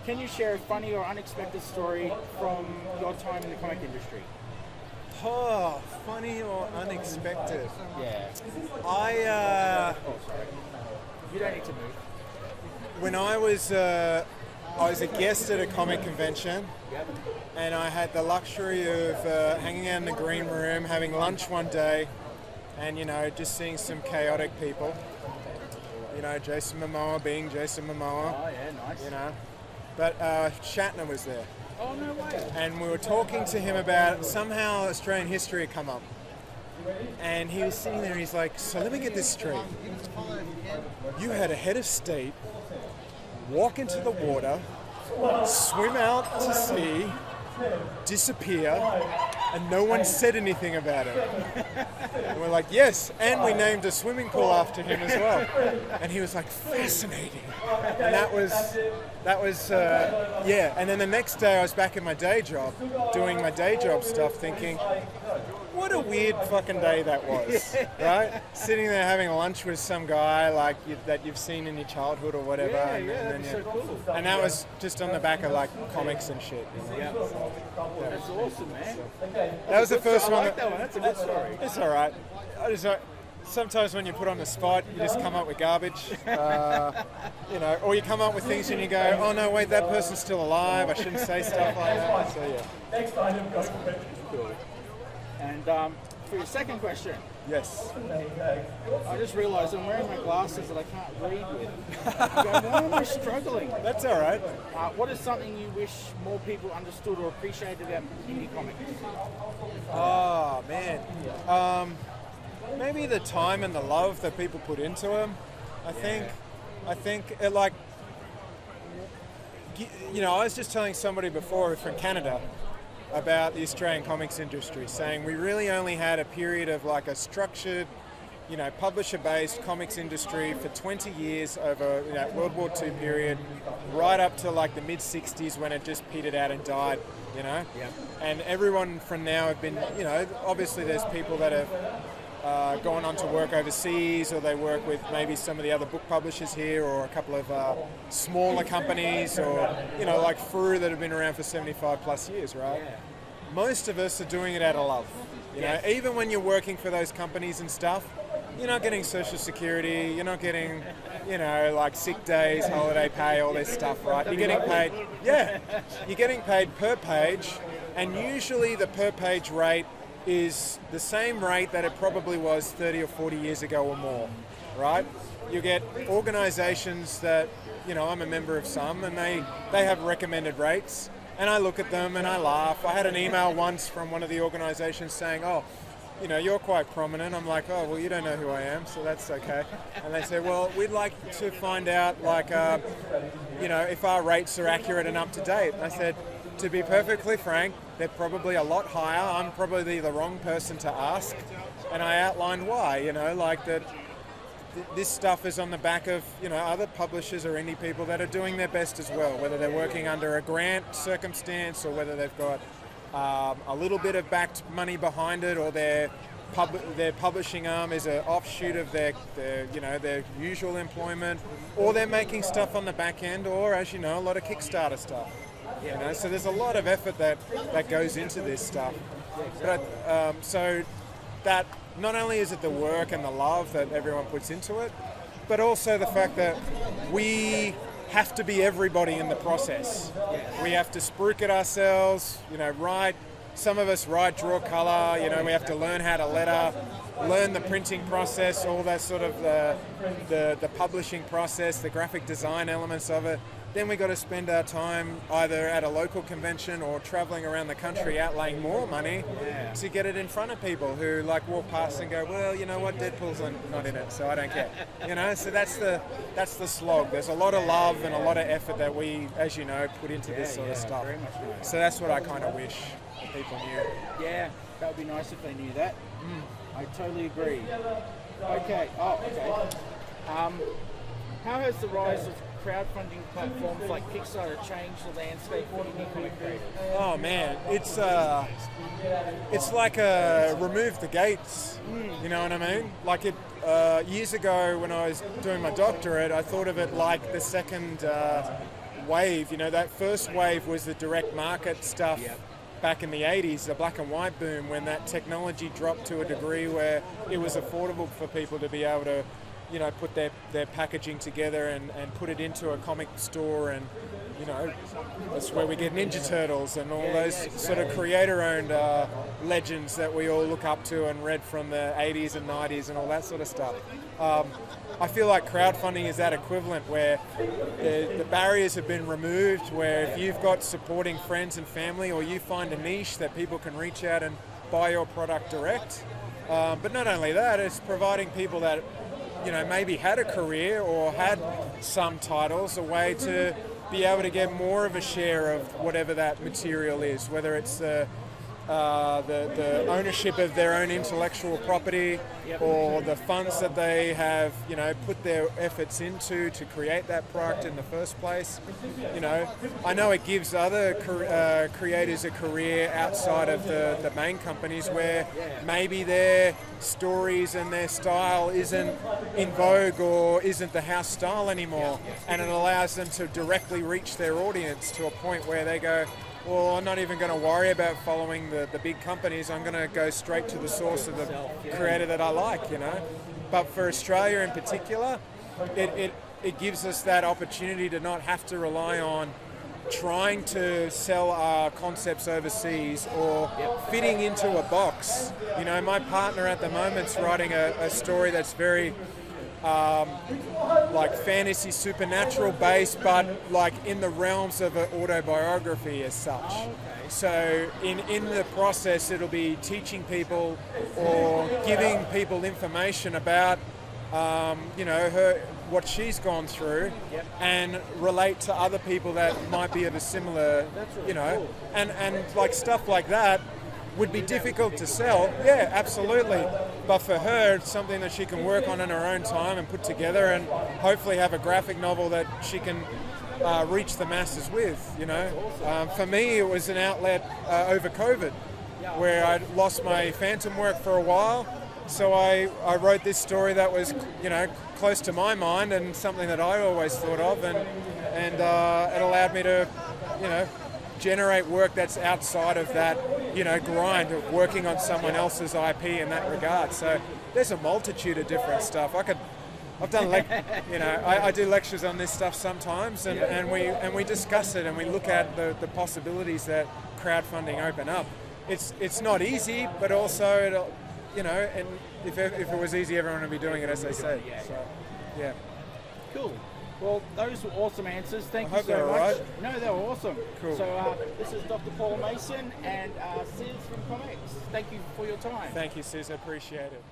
Can you share a funny or unexpected story from your time in the comic industry? Oh, funny or unexpected? Yeah. I You don't need to move. when I was a guest at a comic convention, Yep. and I had the luxury of hanging out in the green room, having lunch one day, and just seeing some chaotic people. Jason Momoa being Jason Momoa. Oh yeah, nice. But Shatner was there, Oh no way. and we were talking to him about somehow Australian history had come up, and he was sitting there. And he's like, "So let me get this straight. You had a head of state walk into the water, swim out to sea, disappear, and no one said anything about it." And we're like, "Yes," and we named a swimming pool after him as well. And he was like, "Fascinating." And that was yeah. And then the next day I was back in my day job, doing my day job stuff, thinking, what a weird fucking day that was, right? Sitting there having lunch with some guy that you've seen in your childhood or whatever. Yeah, and then, that'd be so cool. and that was just on the back of comics and shit. Yeah. That's awesome, man. That was the first I one. like that one. That's a good story. It's all right. Sometimes when you put on the spot, you just come up with garbage, or you come up with things and you go, "Oh no, wait, that person's still alive. I shouldn't say stuff like that." So yeah. Cool. And for your second question, Yes. I just realised I'm wearing my glasses that I can't read with. I go, why am I struggling? That's all right. What is something you wish more people understood or appreciated about indie comics? Oh man. Maybe the time and the love that people put into them. I think it I was just telling somebody before from Canada about the Australian comics industry, saying we really only had a period of a structured, publisher-based comics industry for 20 years over World War II period, right up to the mid-60s when it just petered out and died, Yeah. And everyone from now have been, obviously there's people that have gone on to work overseas, or they work with maybe some of the other book publishers here, or a couple of smaller companies, or like FRU that have been around for 75 plus years, right? Yeah. Most of us are doing it out of love. Yes. Even when you're working for those companies and stuff, you're not getting social security, you're not getting, sick days, holiday pay, all this stuff, right? You're getting paid, you're getting paid per page, and usually the per page rate is the same rate that it probably was 30 or 40 years ago or more, right? You get organizations that, I'm a member of some, and they have recommended rates, and I look at them and I laugh. I had an email once from one of the organizations saying, "Oh, you're quite prominent." I'm like, "Oh, well, you don't know who I am, so that's okay." And they said, "Well, we'd like to find out, if our rates are accurate and up to date." And I said, "To be perfectly frank, they're probably a lot higher. I'm probably the wrong person to ask." And I outlined why, that this stuff is on the back of, other publishers or indie people that are doing their best as well, whether they're working under a grant circumstance or whether they've got a little bit of backed money behind it, or their publishing arm is an offshoot of their usual employment, or they're making stuff on the back end, or, as you know, a lot of Kickstarter stuff. So there's a lot of effort that goes into this stuff. But so that not only is it the work and the love that everyone puts into it, but also the fact that we have to be everybody in the process. We have to spruik it ourselves, write. Some of us write, draw colour. We have to learn how to letter, learn the printing process, all that sort of the publishing process, the graphic design elements of it. Then we got to spend our time either at a local convention or travelling around the country outlaying more money to get it in front of people who walk past and go, "Well, you know what, Deadpool's not in it, so I don't care." So that's the slog. There's a lot of love and a lot of effort that we, as you know, put into this sort of stuff. Very much so. So that's what I kind of wish people knew. Yeah, that would be nice if they knew that. I totally agree. Okay. How has the rise of crowdfunding platforms like Kickstarter changed the landscape for indie comic creators? Oh man, it's like remove the gates. You know what I mean? Years ago when I was doing my doctorate, I thought of it like the second wave. You know, that first wave was the direct market stuff. Yep. Back in the 80s, the black and white boom, when that technology dropped to a degree where it was affordable for people to be able to, you know, put their packaging together and put it into a comic store, and, you know, that's where we get Ninja Turtles and all those sort of creator-owned legends that we all look up to and read from the 80s and 90s and all that sort of stuff. I feel like crowdfunding is that equivalent, where the barriers have been removed, where if you've got supporting friends and family, or you find a niche that people can reach out and buy your product direct. But not only that, it's providing people that, you know, maybe had a career or had some titles, a way to be able to get more of a share of whatever that material is, whether it's the ownership of their own intellectual property, or the funds that they have, you know, put their efforts into to create that product in the first place. You know, I know it gives other creators a career outside of the main companies, where maybe their stories and their style isn't in vogue or isn't the house style anymore, and it allows them to directly reach their audience to a point where they go, well, I'm not even going to worry about following the big companies. I'm going to go straight to the source of the creator that I like, you know. But for Australia in particular, it gives us that opportunity to not have to rely on trying to sell our concepts overseas or fitting into a box. You know, my partner at the moment's writing a story that's very like fantasy supernatural based, but like in the realms of an autobiography as such. So in the process, it'll be teaching people or giving people information about you know, what she's gone through, and relate to other people that might be of a similar, you know, and like stuff like that would be difficult to sell. Yeah, absolutely. But for her, it's something that she can work on in her own time and put together, and hopefully have a graphic novel that she can reach the masses with, you know. For me, it was an outlet over COVID, where I lost my phantom work for a while. So I wrote this story that was, you know, close to my mind and something that I always thought of, and it allowed me to, you know, generate work that's outside of that, you know, grind of working on someone else's IP in that regard. So there's a multitude of different stuff. I've done, you know, I do lectures on this stuff sometimes, and we discuss it, and we look at the possibilities that crowdfunding open up. It's not easy, but also it'll, you know, and if it was easy, everyone would be doing it, as they say. So, yeah. Cool. Well, those were awesome answers. Thank you hope so they were much. right. No, they were awesome. Cool. So this is Dr. Paul Mason and Sis from ComX. Thank you for your time. Thank you, Sis. I appreciate it.